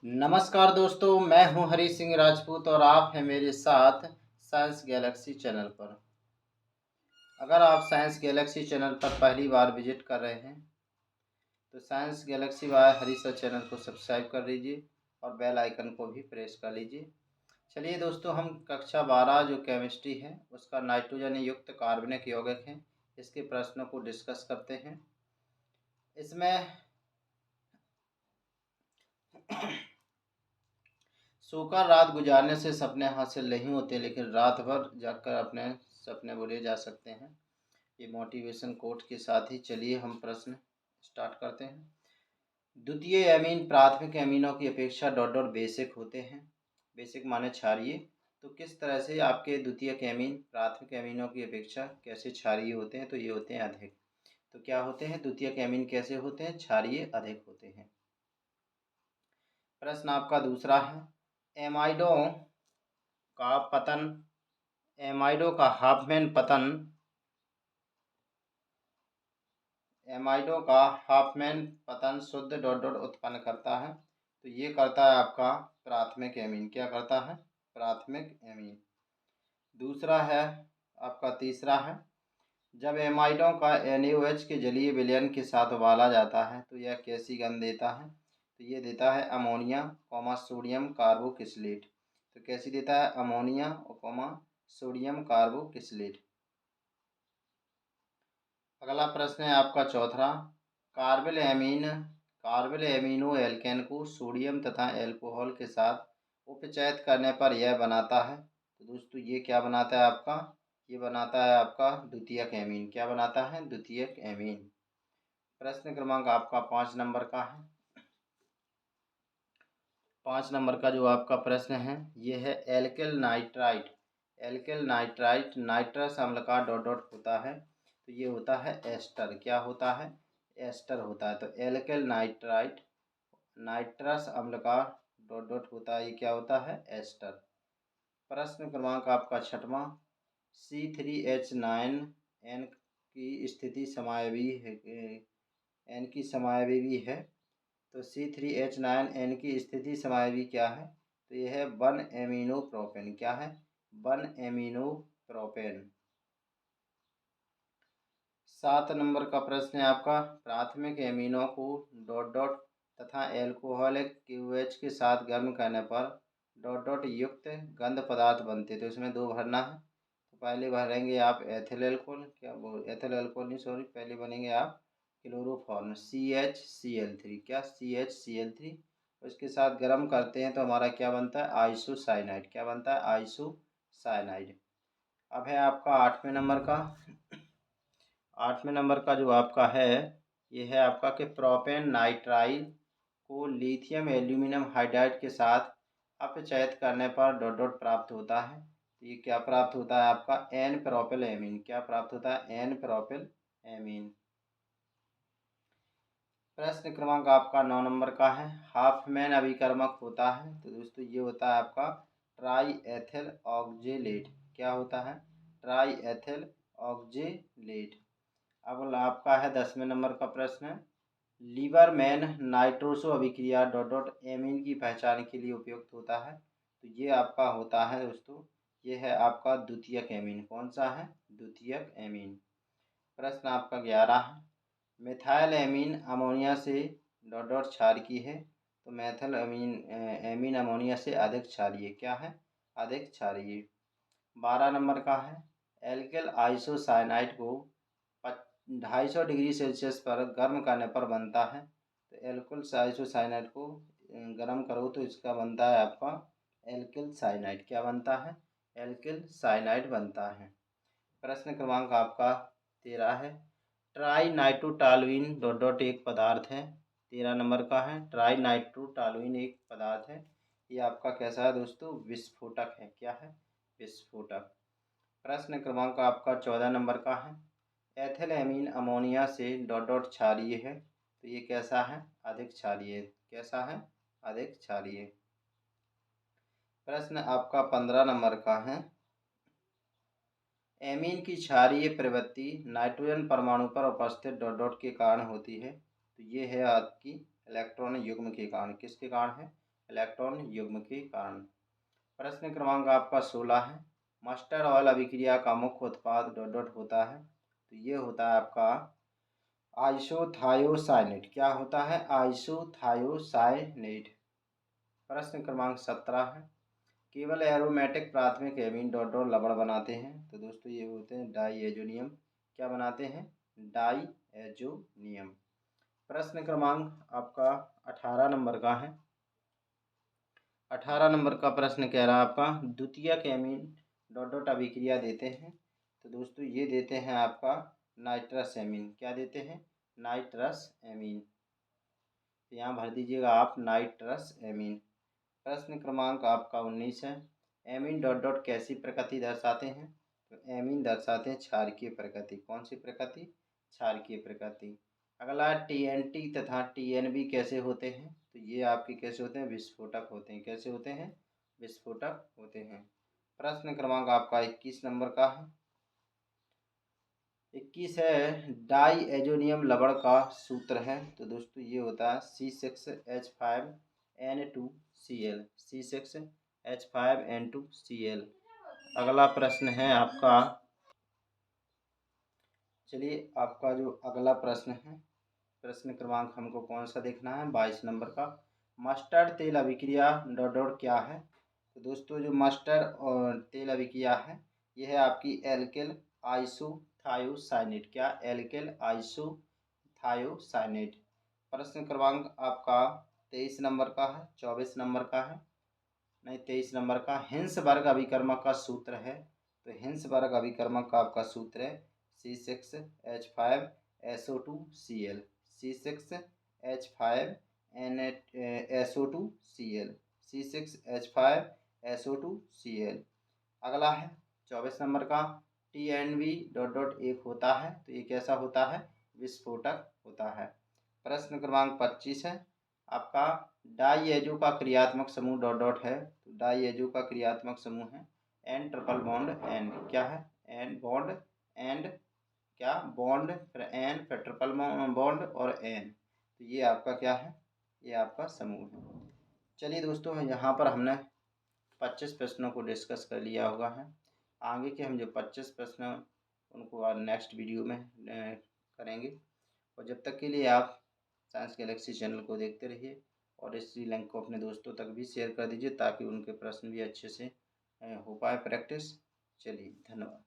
नमस्कार दोस्तों, मैं हूं हरी सिंह राजपूत और आप हैं मेरे साथ साइंस गैलेक्सी चैनल पर। अगर आप साइंस गैलेक्सी चैनल पर पहली बार विजिट कर रहे हैं तो साइंस गैलेक्सी बाय हरी सर चैनल को सब्सक्राइब कर लीजिए और बेल आइकन को भी प्रेस कर लीजिए। चलिए दोस्तों, हम कक्षा 12 जो केमिस्ट्री है उसका नाइट्रोजन युक्त कार्बनिक यौगिक है, इसके प्रश्नों को डिस्कस करते हैं। इसमें सोकर रात गुजारने से सपने हासिल नहीं होते, लेकिन रात भर जागकर अपने सपने बुने जा सकते हैं। ये मोटिवेशन कोट के साथ ही चलिए हम प्रश्न स्टार्ट करते हैं। द्वितीय एमीन प्राथमिक एमीनों की अपेक्षा डॉट डॉट बेसिक होते हैं। बेसिक माने क्षारीय। तो किस तरह से आपके द्वितीयक एमीन प्राथमिक एमीनों की अपेक्षा कैसे क्षारीय होते हैं? तो ये होते हैं अधिक। तो क्या होते हैं द्वितीयक एमीन? कैसे होते हैं? क्षारीय अधिक होते हैं। प्रश्न आपका दूसरा है, एमाइडों का पतन, एमाइडो का हाफमैन पतन, एमाइडो का हाफमैन पतन शुद्ध डॉट डॉट उत्पन्न करता है। तो ये करता है आपका प्राथमिक एमीन। क्या करता है? प्राथमिक एमीन। दूसरा है आपका तीसरा है, जब एमाइडों का NaOH के जलीय विलयन के साथ उबाला जाता है तो यह कैसी गंध देता है? तो ये देता है अमोनिया सोडियम कार्बोक्सिलेट। तो कैसी देता है? Ammonia sodium carboxylate. अगला प्रश्न है आपका चौथा, कार्बिल एमिनो एल्केन को सोडियम तथा एल्कोहल के साथ उपचयित करने पर यह बनाता है। तो दोस्तों ये क्या बनाता है आपका? ये बनाता है आपका द्वितीयक एमीन। क्या बनाता है? द्वितीयक एमीन। प्रश्न क्रमांक आपका 5 नंबर का है। 5 नंबर का जो आपका प्रश्न है ये है, alkyl nitrite. Alkyl nitrite nitrous अम्ल का डॉट डॉट होता है। तो ये होता है एस्टर। क्या होता है? एस्टर होता है। तो एल्किल नाइट्राइट नाइट्रस अम्ल का डॉट डॉट होता है, ये क्या होता है? एस्टर। प्रश्न क्रमांक आपका 6वां, C3H9 N की स्थिति समायवी है, N की समायवी है। तो C3H9N की स्थिति समायवी क्या है? तो यह है 1 एमिनो प्रोपेन। क्या है? 1 एमिनो प्रोपेन। 7 नंबर का प्रश्न है आपका, प्राथमिक एमिनो को डॉट डॉट तथा एल्कोहलिक QH के साथ गर्म करने पर डॉट डॉट युक्त गंध पदार्थ बनते। तो इसमें दो भरना है। तो पहले भरेंगे आप एथिल एल्कोहल, एथिल एल्कोहल नहीं, सॉरी, पहले बनेंगे आप क्लोरोफॉर्म CHCl3। क्या? CHCl3। उसके साथ गर्म करते हैं तो हमारा क्या बनता है? आइसोसाइनाइड। क्या बनता है? आइसोसाइनाइड। अब है आपका 8वें नंबर का। 8वें नंबर का जो आपका है ये है आपका कि प्रोपेन नाइट्राइल को लिथियम एल्यूमिनियम हाइड्राइड के साथ अपचयित करने पर डॉट डॉट प्राप्त होता है। तो ये क्या प्राप्त होता है आपका? N propyl amine. क्या प्राप्त होता है? N propyl amine. प्रश्न क्रमांक आपका 9 नंबर का है, हाफमैन अभिकर्मक होता है। तो दोस्तों ये होता है आपका ट्राई एथिल ऑक्जेलेट। क्या होता है? Try ethyl oxalate. अब आपका है 10वें नंबर का प्रश्न, लीबरमैन नाइट्रोसो अभिक्रिया डॉट डॉट एमीन की पहचान के लिए उपयुक्त होता है। तो ये आपका होता है दोस्तों, ये है आपका द्वितीयक एमीन। कौन सा है? द्वितीयक एमीन। प्रश्न आपका 11 है, मिथाइल एमीन अमोनिया से डॉट डॉट क्षारीय है। तो मैथिल एमीन अमोनिया से अधिक क्षारीय। क्या है? अधिक क्षारीय। 12 नंबर का है, एल्किल आइसोसाइनाइड को 250 डिग्री सेल्सियस पर गर्म करने पर बनता है। तो एल्किल आइसोसाइनाइड को गर्म करो तो इसका बनता है आपका एल्किल साइनाइड। क्या बनता है? एल्किल साइनाइड बनता है। प्रश्न क्रमांक आपका 13 है, ट्राई नाइट्रोटॉलुइन डॉट डॉट एक पदार्थ है। 13 नंबर का है, ट्राई नाइट्रोटॉलुइन एक पदार्थ है। ये आपका कैसा है दोस्तों? विस्फोटक है। क्या है? विस्फोटक। प्रश्न क्रमांक आपका 14 नंबर का है, एथिल एमीन अमोनिया से डॉट डॉट क्षारीय है। तो ये कैसा है? अधिक क्षारीय। कैसा है? अधिक क्षारीय। प्रश्न आपका 15 नंबर का है, एमीन की क्षारीय प्रवृत्ति नाइट्रोजन परमाणु पर उपस्थित डॉट डॉट के कारण होती है। तो ये है आपकी इलेक्ट्रॉन युग्म के कारण। किसके कारण है? इलेक्ट्रॉन युग्म के कारण। प्रश्न क्रमांक आपका 16 है। मस्टर्ड ऑयल अभिक्रिया का मुख्य उत्पाद डॉट डॉट होता है, तो ये होता है आपका आइसोथायोसाइनेट। क्या होता है? आइसोथायोसाइनेट। प्रश्न क्रमांक 17 है। केवल एरोमेटिक प्राथमिक एमीन डॉट डॉट लवण बनाते हैं, तो दोस्तों ये होते हैं डाईएजोनियम। क्या बनाते हैं? डाईएजोनियम। प्रश्न क्रमांक आपका 18 नंबर का है। 18 नंबर का प्रश्न कह रहा है आपका द्वितीयक एमीन डॉट डॉट अभिक्रिया देते हैं, तो दोस्तों ये देते हैं आपका नाइट्रस एमीन। क्या देते हैं? Nitrous amine. तो यहाँ भर दीजिएगा आप नाइट्रस एमीन। प्रश्न क्रमांक आपका 19 है। एमीन डॉट डॉट कैसी प्रकृति दर्शाते हैं, तो एमीन दर्शाते हैं क्षारकीय प्रकृति। कौन सी प्रकृति? क्षारकीय प्रकृति। अगला टीएनटी तथा टीएनबी कैसे होते हैं, तो ये आपके कैसे होते हैं? विस्फोटक होते हैं। कैसे होते हैं? विस्फोटक होते हैं। प्रश्न क्रमांक आपका 21 नंबर का है। 21 है। डाई एजोनियम लवण का सूत्र है, तो दोस्तों ये होता है C6H5N2Cl। C6H5N2Cl। अगला प्रश्न है आपका, चलिए आपका जो अगला प्रश्न है, प्रश्न क्रमांक हमको कौन सा देखना है? 22 नंबर का। मस्टर्ड तेल अभिक्रिया डॉट डॉट क्या है, तो दोस्तों जो मस्टर्ड और तेल अभिक्रिया है यह है आपकी एल्किल आइसोथायोसाइनेट। क्या? Alkyl isothiocyanate. प्रश्न क्रमांक आपका 23 नंबर का है, 24 नंबर का है, नहीं 23 नंबर का। हिंसबर्ग अभिकर्मक का सूत्र है, तो हिंसबर्ग अभिकर्मक का आपका सूत्र है C6H5SO2Cl। C6H5SO2Cl। C6H5SO2Cl। अगला है 24 नंबर का। TNV डॉट डॉट एक होता है, तो ये कैसा होता है? विस्फोटक होता है। प्रश्न क्रमांक 25 है आपका। डाईएजो का क्रियात्मक समूह डॉट डॉट है, तो डाईएजो का क्रियात्मक समूह है N ट्रिपल बॉन्ड N। क्या है? N बॉन्ड एंड क्या बॉन्ड, फिर N, फिर ट्रिपल बॉन्ड और N, तो ये आपका क्या है? ये आपका समूह है। चलिए दोस्तों यहाँ पर हमने 25 प्रश्नों को डिस्कस कर लिया होगा है। आगे के हम जो 25 प्रश्न उनको नेक्स्ट वीडियो में करेंगे। और जब तक के लिए आप साइंस गैलेक्सी चैनल को देखते रहिए और इस लिंक को अपने दोस्तों तक भी शेयर कर दीजिए ताकि उनके प्रश्न भी अच्छे से हो पाए प्रैक्टिस। चलिए धन्यवाद।